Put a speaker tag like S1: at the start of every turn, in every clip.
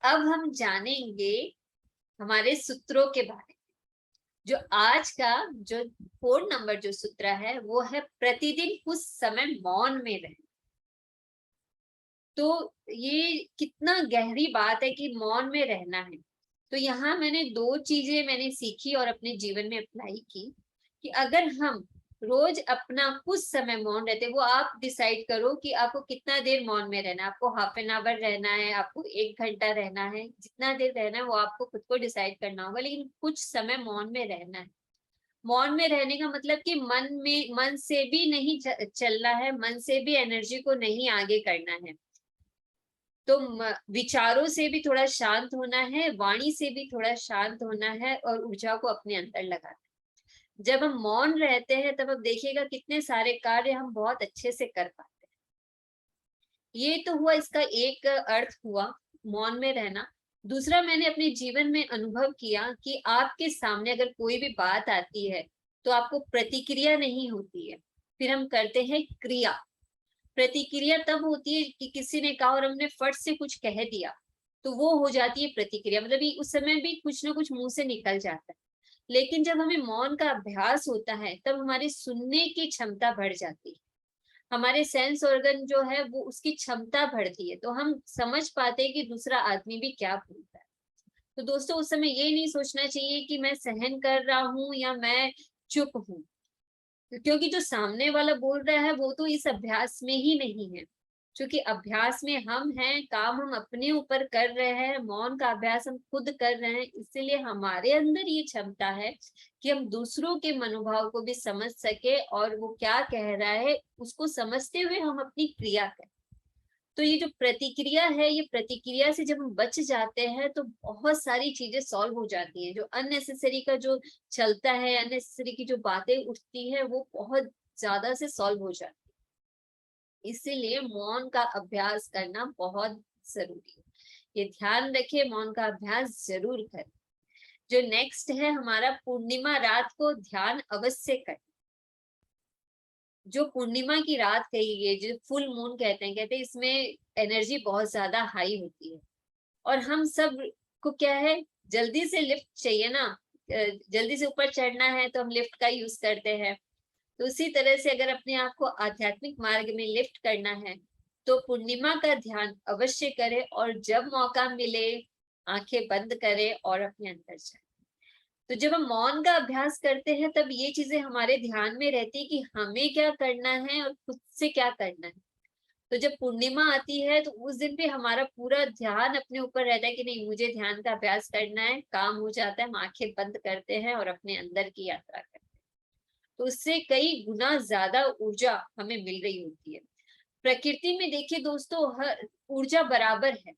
S1: अब हम जानेंगे हमारे सूत्रों के बारे में। जो आज का जो 4 नंबर जो सूत्र है वो है प्रतिदिन कुछ समय मौन में रहे। तो ये कितना गहरी बात है कि मौन में रहना है। तो यहाँ मैंने 2 चीजें मैंने सीखी और अपने जीवन में अप्लाई की कि अगर हम रोज अपना कुछ समय मौन रहते, वो आप डिसाइड करो कि आपको कितना देर मौन में रहना है। आपको हाफ एन आवर रहना है, आपको 1 घंटा रहना है, जितना देर रहना है वो आपको खुद को डिसाइड करना होगा, लेकिन कुछ समय मौन में रहना है। मौन में रहने का मतलब कि मन से भी नहीं चलना है, मन से भी एनर्जी को नहीं आगे करना है। तो विचारों से भी थोड़ा शांत होना है, वाणी से भी थोड़ा शांत होना है और ऊर्जा को अपने अंदर लगाना है। जब हम मौन रहते हैं तब आप देखिएगा कितने सारे कार्य हम बहुत अच्छे से कर पाते हैं। ये तो हुआ इसका एक अर्थ हुआ, मौन में रहना। दूसरा, मैंने अपने जीवन में अनुभव किया कि आपके सामने अगर कोई भी बात आती है तो आपको प्रतिक्रिया नहीं होती है, फिर हम करते हैं क्रिया। प्रतिक्रिया तब होती है कि किसी ने कहा और हमने फट से कुछ कह दिया, तो वो हो जाती है प्रतिक्रिया। मतलब ये उस समय भी कुछ ना कुछ मुंह से निकल जाता है। लेकिन जब हमें मौन का अभ्यास होता है तब हमारी सुनने की क्षमता बढ़ जाती है। हमारे सेंस ऑर्गन जो है वो उसकी क्षमता बढ़ती है, तो हम समझ पाते हैं कि दूसरा आदमी भी क्या बोलता है। तो दोस्तों, उस समय ये नहीं सोचना चाहिए कि मैं सहन कर रहा हूँ या मैं चुप हूँ, क्योंकि जो सामने वाला बोल रहा है वो तो इस अभ्यास में ही नहीं है। क्योंकि अभ्यास में हम हैं, काम हम अपने ऊपर कर रहे हैं, मौन का अभ्यास हम खुद कर रहे हैं, इसीलिए हमारे अंदर ये क्षमता है कि हम दूसरों के मनोभाव को भी समझ सके और वो क्या कह रहा है उसको समझते हुए हम अपनी क्रिया करें। तो ये जो प्रतिक्रिया है, ये प्रतिक्रिया से जब हम बच जाते हैं तो बहुत सारी चीजें सॉल्व हो जाती हैं। जो अननेसेसरी का जो चलता है, अननेसेसरी की जो बातें उठती है वो बहुत ज्यादा से सॉल्व हो जाती है। इसीलिए मौन का अभ्यास करना बहुत जरूरी है। ये ध्यान रखिए, मौन का अभ्यास जरूर करें। जो नेक्स्ट है हमारा, पूर्णिमा रात को ध्यान अवश्य करें। जो पूर्णिमा की रात कही गई, जो फुल मून कहते हैं इसमें एनर्जी बहुत ज्यादा हाई होती है। और हम सब को क्या है, जल्दी से लिफ्ट चाहिए ना, जल्दी से ऊपर चढ़ना है तो हम लिफ्ट का यूज करते हैं। तो उसी तरह से अगर अपने आप को आध्यात्मिक मार्ग में लिफ्ट करना है तो पूर्णिमा का ध्यान अवश्य करें, और जब मौका मिले आंखें बंद करें और अपने अंदर जाए। तो जब हम मौन का अभ्यास करते हैं तब ये चीजें हमारे ध्यान में रहती है कि हमें क्या करना है और खुद से क्या करना है। तो जब पूर्णिमा आती है तो उस दिन पे हमारा पूरा ध्यान अपने ऊपर रहता है कि नहीं, मुझे ध्यान का अभ्यास करना है। काम हो जाता है, हम आंखें बंद करते हैं और अपने अंदर की यात्रा करते हैं। तो उससे कई गुना ज्यादा ऊर्जा हमें मिल रही होती है। प्रकृति में देखिए दोस्तों, हर ऊर्जा बराबर है।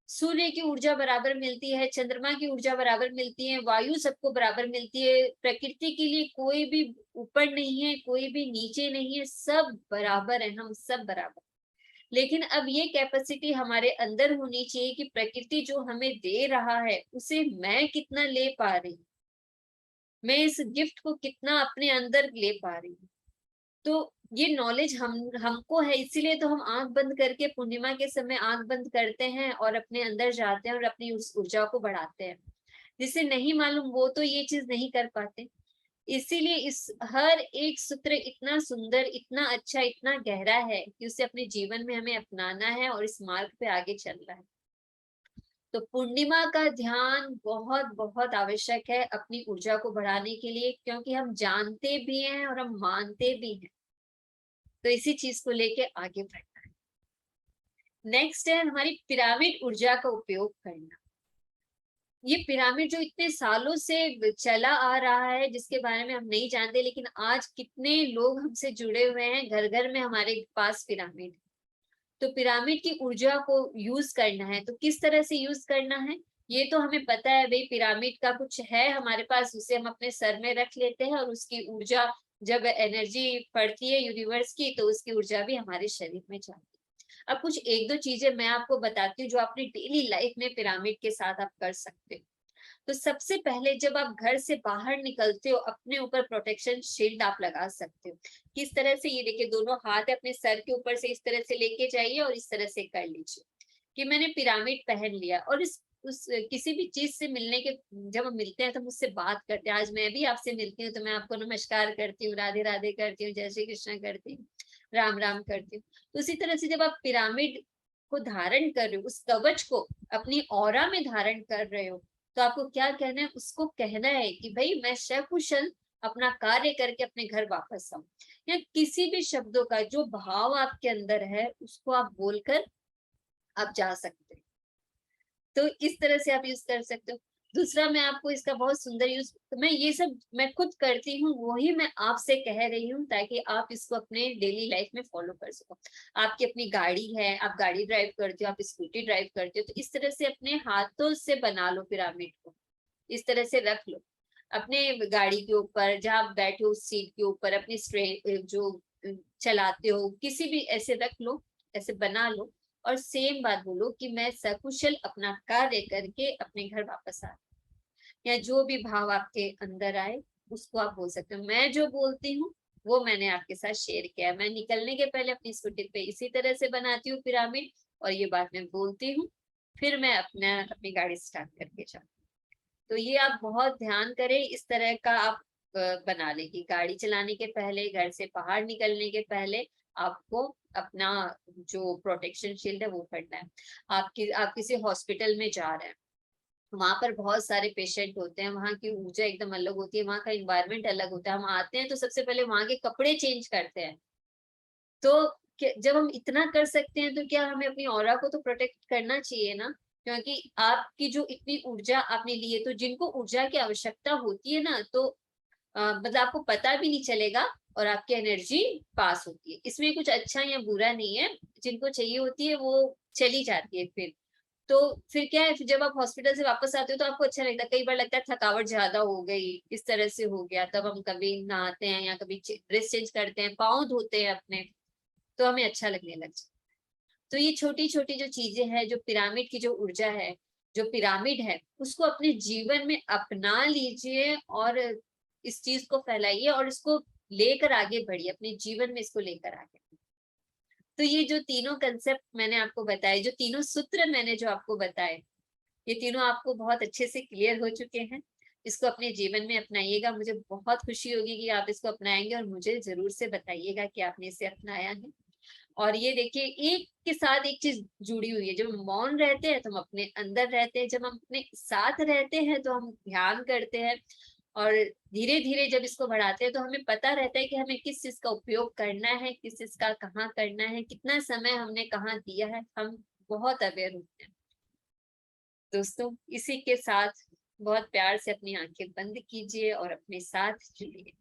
S1: सूर्य की ऊर्जा बराबर मिलती है, चंद्रमा की ऊर्जा बराबर मिलती है, वायु सबको बराबर मिलती है। प्रकृति के लिए कोई भी ऊपर नहीं है, कोई भी नीचे नहीं है, सब बराबर है, हम सब बराबर। लेकिन अब ये कैपेसिटी हमारे अंदर होनी चाहिए कि प्रकृति जो हमें दे रहा है उसे मैं कितना ले पा रही हूँ, मैं इस गिफ्ट को कितना अपने अंदर ले पा रही हूँ। तो ये नॉलेज हमको है, इसीलिए तो हम आंख बंद करके पूर्णिमा के समय आंख बंद करते हैं और अपने अंदर जाते हैं और अपनी उस ऊर्जा को बढ़ाते हैं। जिसे नहीं मालूम वो तो ये चीज नहीं कर पाते। इसीलिए इस हर एक सूत्र इतना सुंदर, इतना अच्छा, इतना गहरा है कि उसे अपने जीवन में हमें अपनाना है और इस मार्ग पे आगे चलना है। तो पूर्णिमा का ध्यान बहुत बहुत आवश्यक है अपनी ऊर्जा को बढ़ाने के लिए, क्योंकि हम जानते भी हैं और हम मानते भी हैं। तो इसी चीज को लेके आगे बढ़ना है। नेक्स्ट है हमारी पिरामिड ऊर्जा का उपयोग करना। ये पिरामिड जो इतने सालों से चला आ रहा है, जिसके बारे में हम नहीं जानते, लेकिन आज कितने लोग हमसे जुड़े हुए हैं, घर घर में हमारे पास पिरामिड। तो पिरामिड की ऊर्जा को यूज करना है, तो किस तरह से यूज करना है ये तो हमें पता है भाई। पिरामिड का कुछ है हमारे पास, उसे हम अपने सर में रख लेते हैं और उसकी ऊर्जा जब एनर्जी पड़ती है यूनिवर्स की तो उसकी ऊर्जा भी हमारे शरीर में जाती है। अब कुछ एक दो चीजें मैं आपको बताती हूँ जो अपनी डेली लाइफ में पिरामिड के साथ आप कर सकते हो। तो सबसे पहले जब आप घर से बाहर निकलते हो अपने ऊपर प्रोटेक्शन शील्ड आप लगा सकते हो। किस तरह से, ये देखिए दोनों हाथ अपने सर के ऊपर से इस तरह से लेके जाइए और इस तरह से कर लीजिए। कि मैंने पिरामिड पहन लिया और इस उस किसी भी चीज से मिलने के जब हम मिलते हैं तो मुझसे बात करते हैं। आज मैं भी आपसे मिलती हूँ तो मैं आपको नमस्कार करती हूँ, राधे राधे करती हूँ, जय श्री कृष्ण करती हूँ, राम राम करती हूँ। तो उसी तरह से जब आप पिरामिड को धारण कर रहे हो, उस कवच को अपनी ऑरा में धारण कर रहे हो, तो आपको क्या कहना है? उसको कहना है कि भाई मैं सकुशल अपना कार्य करके अपने घर वापस आऊं। या किसी भी शब्दों का जो भाव आपके अंदर है उसको आप बोलकर आप जा सकते हैं। तो इस तरह से आप यूज कर सकते हो। दूसरा मैं आपको इसका बहुत सुंदर यूज, तो मैं ये सब मैं खुद करती हूँ, वही मैं आपसे कह रही हूँ ताकि आप इसको अपने डेली लाइफ में फॉलो कर सको। आपकी अपनी गाड़ी है, आप गाड़ी ड्राइव करते हो, आप स्कूटी ड्राइव करते हो, तो इस तरह से अपने हाथों से बना लो पिरामिड को, इस तरह से रख लो अपने गाड़ी के ऊपर, जहाँ आप बैठे हो उस सीट के ऊपर, अपनी जो चलाते हो किसी भी ऐसे रख लो, ऐसे बना लो और सेम बात बोलो कि मैं सकुशल अपना कार्य करके अपने घर वापस आ, या जो भी भाव आपके अंदर आए उसको आप बोल सकते हो। मैं जो बोलती हूँ वो मैंने आपके साथ शेयर किया है। मैं निकलने के पहले अपनी स्कूटी पे इसी तरह से बनाती हूँ पिरामिड, और ये बात मैं बोलती हूँ, फिर मैं अपनी गाड़ी स्टार्ट करके जाती हूँ। तो ये आप बहुत ध्यान करें, इस तरह का आप बना लें कि गाड़ी चलाने के पहले, घर से बाहर निकलने के पहले आपको अपना जो प्रोटेक्शन शील्ड है वो करना है। आप किसी हॉस्पिटल में जा रहे हैं, वहां पर बहुत सारे पेशेंट होते हैं, वहां की ऊर्जा एकदम अलग होती है, वहां का इन्वायरमेंट अलग होता है। हम आते हैं तो सबसे पहले वहां के कपड़े चेंज करते हैं। तो जब हम इतना कर सकते हैं तो क्या हमें अपनी ऑरा को तो प्रोटेक्ट करना चाहिए ना, क्योंकि आपकी जो इतनी ऊर्जा आपने ली है, तो जिनको ऊर्जा की आवश्यकता होती है ना, तो मतलब आपको पता भी नहीं चलेगा और आपकी एनर्जी पास होती है। इसमें कुछ अच्छा या बुरा नहीं है, जिनको चाहिए होती है वो चली जाती है। तो फिर क्या है, फिर जब आप हॉस्पिटल से वापस आते हो तो आपको अच्छा लगता है। कई बार लगता है थकावट ज्यादा हो गई, इस तरह से हो गया, तब हम कभी नहाते हैं या कभी ड्रेस चेंज करते हैं, पाँव धोते हैं अपने, तो हमें अच्छा लगने लग जाता है। तो ये छोटी छोटी जो चीजें हैं, जो पिरामिड की जो ऊर्जा है, जो पिरामिड है, उसको अपने जीवन में अपना लीजिए और इस चीज को फैलाइए और इसको लेकर आगे बढ़िए, अपने जीवन में इसको लेकर आगे। तो ये जो तीनों कंसेप्ट मैंने आपको बताए, जो तीनों सूत्र मैंने जो आपको बताए, ये तीनों आपको बहुत अच्छे से क्लियर हो चुके हैं। इसको अपने जीवन में अपनाइएगा, मुझे बहुत खुशी होगी कि आप इसको अपनाएंगे और मुझे जरूर से बताइएगा कि आपने इसे अपनाया है। और ये देखिए, एक के साथ एक चीज जुड़ी हुई है। जब हम मौन रहते हैं तो हम अपने अंदर रहते हैं, जब हम अपने साथ रहते हैं तो हम ध्यान करते हैं, और धीरे धीरे जब इसको बढ़ाते हैं तो हमें पता रहता है कि हमें किस चीज का उपयोग करना है, किस चीज का कहाँ करना है, कितना समय हमने कहाँ दिया है, हम बहुत अवेयर होते हैं। दोस्तों, इसी के साथ बहुत प्यार से अपनी आंखें बंद कीजिए और अपने साथ जुड़िए।